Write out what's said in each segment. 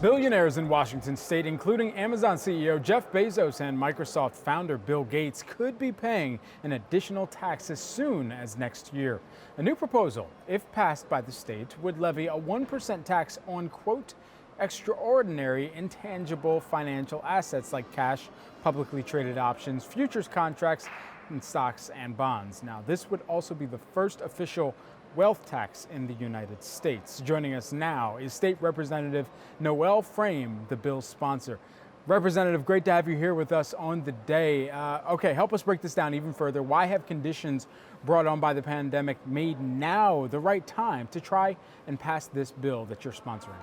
Billionaires in Washington state, including Amazon CEO Jeff Bezos and Microsoft founder Bill Gates, could be paying an additional tax as soon as next year. A new proposal, if passed by the state, would levy a 1% tax on, quote, extraordinary intangible financial assets like cash, publicly traded options, futures contracts, and stocks and bonds. Now, this would also be the first official wealth tax in the United States. Joining us now is State Representative Noel, the bill's sponsor. Representative, great to have you here with us on the day. Okay, help us break this down even further. Why have conditions brought on by the pandemic made now the right time to try and pass this bill that you're sponsoring?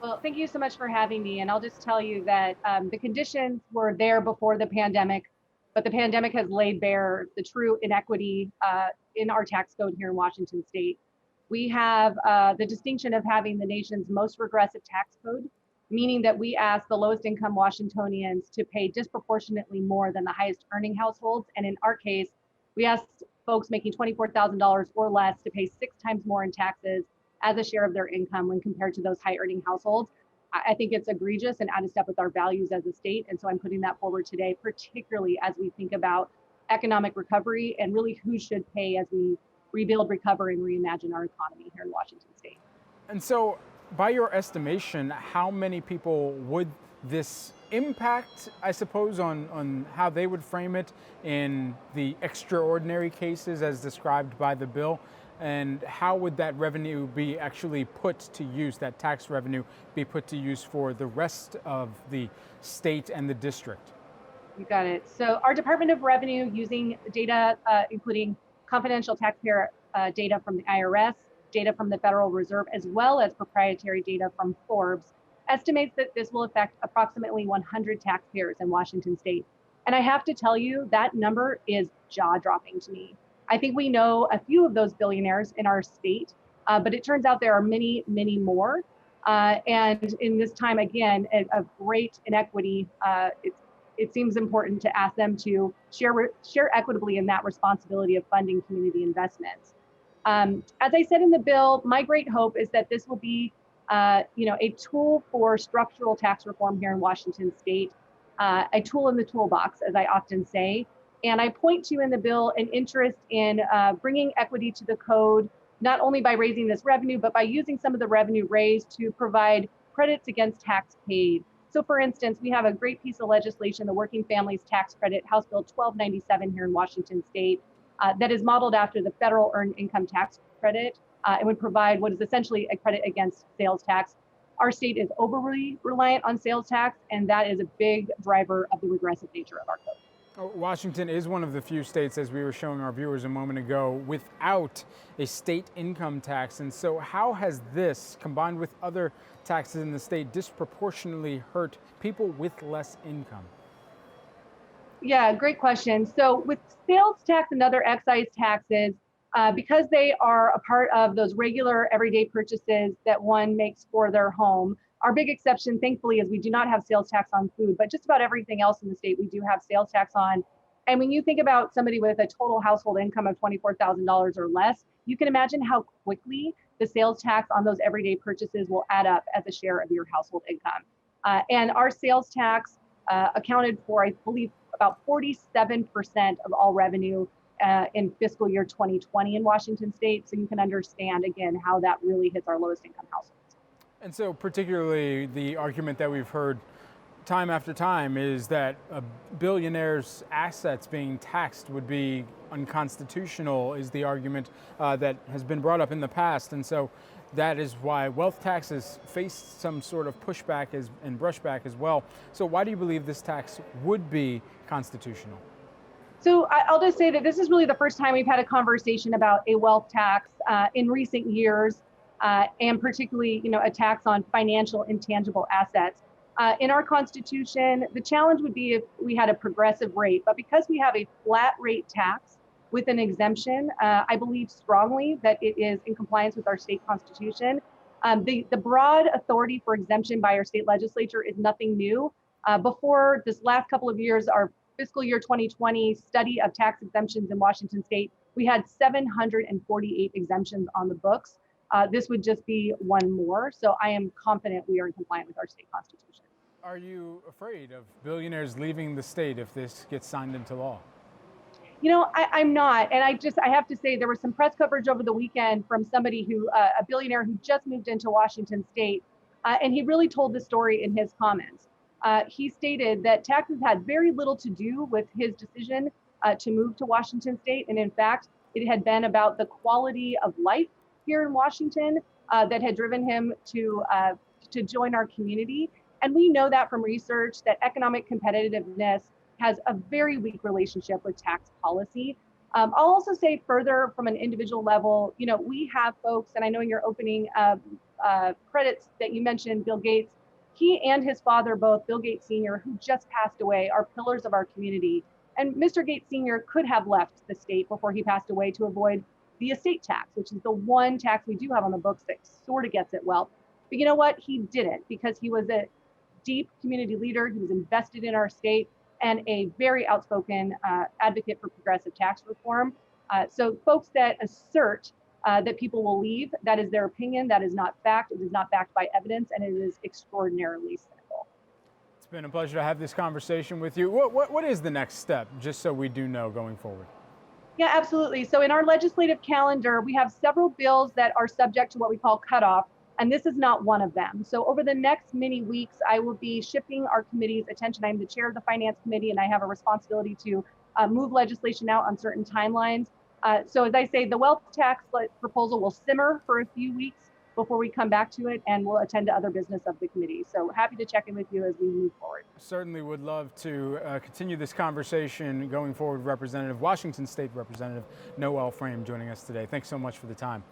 Well, thank you so much for having me. And I'll just tell you that the conditions were there before the pandemic, but the pandemic has laid bare the true inequity in our tax code here in Washington state. We have the distinction of having the nation's most regressive tax code, meaning that we ask the lowest income Washingtonians to pay disproportionately more than the highest earning households. And in our case, we ask folks making $24,000 or less to pay 6 times more in taxes as a share of their income when compared to those high earning households. I think it's egregious and out of step with our values as a state. And so I'm putting that forward today, particularly as we think about economic recovery and really who should pay as we rebuild, recover, and reimagine our economy here in Washington state. And so, by your estimation, how many people would this impact, I suppose, on how they would frame it in the extraordinary cases as described by the bill? And how would that revenue be actually put to use, that tax revenue be put to use for the rest of the state and the district? You got it. So our Department of Revenue, using data, including confidential taxpayer data from the IRS, data from the Federal Reserve, as well as proprietary data from Forbes, estimates that this will affect approximately 100 taxpayers in Washington state. And I have to tell you, that number is jaw-dropping to me. I think we know a few of those billionaires in our state, but it turns out there are many, many more. And in this time, again, of great inequity, it seems important to ask them to share equitably in that responsibility of funding community investments. As I said in the bill, my great hope is that this will be a tool for structural tax reform here in Washington state, a tool in the toolbox, as I often say. And I point to in the bill an interest in bringing equity to the code, not only by raising this revenue, but by using some of the revenue raised to provide credits against tax paid. So for instance, we have a great piece of legislation, the Working Families Tax Credit, House Bill 1297 here in Washington state, that is modeled after the federal earned income tax credit. It would provide what is essentially a credit against sales tax. Our state is overly reliant on sales tax, and that is a big driver of the regressive nature of our code. Washington is one of the few states, as we were showing our viewers a moment ago, without a state income tax. And so how has this, combined with other taxes in the state, disproportionately hurt people with less income? Yeah, great question. So with sales tax and other excise taxes, because they are a part of those regular everyday purchases that one makes for their home, our big exception, thankfully, is we do not have sales tax on food, but just about everything else in the state, we do have sales tax on. And when you think about somebody with a total household income of $24,000 or less, you can imagine how quickly the sales tax on those everyday purchases will add up as a share of your household income. And our sales tax accounted for, I believe, about 47% of all revenue in fiscal year 2020 in Washington state. So you can understand, again, how that really hits our lowest income households. And so particularly the argument that we've heard time after time is that a billionaire's assets being taxed would be unconstitutional, is the argument that has been brought up in the past. And so that is why wealth taxes face some sort of pushback and brushback as well. So why do you believe this tax would be constitutional? So I'll just say that this is really the first time we've had a conversation about a wealth tax in recent years. And particularly, a tax on financial intangible assets. In our Constitution, the challenge would be if we had a progressive rate, but because we have a flat rate tax with an exemption, I believe strongly that it is in compliance with our state constitution. The broad authority for exemption by our state legislature is nothing new. Before this last couple of years, our fiscal year 2020 study of tax exemptions in Washington state, we had 748 exemptions on the books. This would just be one more. So I am confident we are in compliance with our state constitution. Are you afraid of billionaires leaving the state if this gets signed into law? I'm not. And I have to say, there was some press coverage over the weekend from somebody a billionaire who just moved into Washington state. And he really told the story in his comments. He stated that taxes had very little to do with his decision to move to Washington state. And in fact, it had been about the quality of life here in Washington that had driven him to join our community. And we know that from research that economic competitiveness has a very weak relationship with tax policy. I'll also say further from an individual level, we have folks, and I know in your opening credits that you mentioned, Bill Gates, he and his father, both Bill Gates Sr., who just passed away, are pillars of our community. And Mr. Gates Sr. could have left the state before he passed away to avoid the estate tax, which is the one tax we do have on the books that sort of gets at wealth. But you know what? He didn't, because he was a deep community leader. He was invested in our state and a very outspoken advocate for progressive tax reform. So folks that assert that people will leave, that is their opinion. That is not fact. It is not backed by evidence, and it is extraordinarily cynical. It's been a pleasure to have this conversation with you. What is the next step, just so we do know going forward? Yeah, absolutely. So in our legislative calendar, we have several bills that are subject to what we call cutoff, and this is not one of them. So over the next many weeks, I will be shifting our committee's attention. I'm the chair of the Finance Committee, and I have a responsibility to move legislation out on certain timelines. So as I say, the wealth tax proposal will simmer for a few weeks before we come back to it, and we'll attend to other business of the committee. So happy to check in with you as we move forward. Certainly would love to continue this conversation going forward. Washington State Representative Noel joining us today. Thanks so much for the time.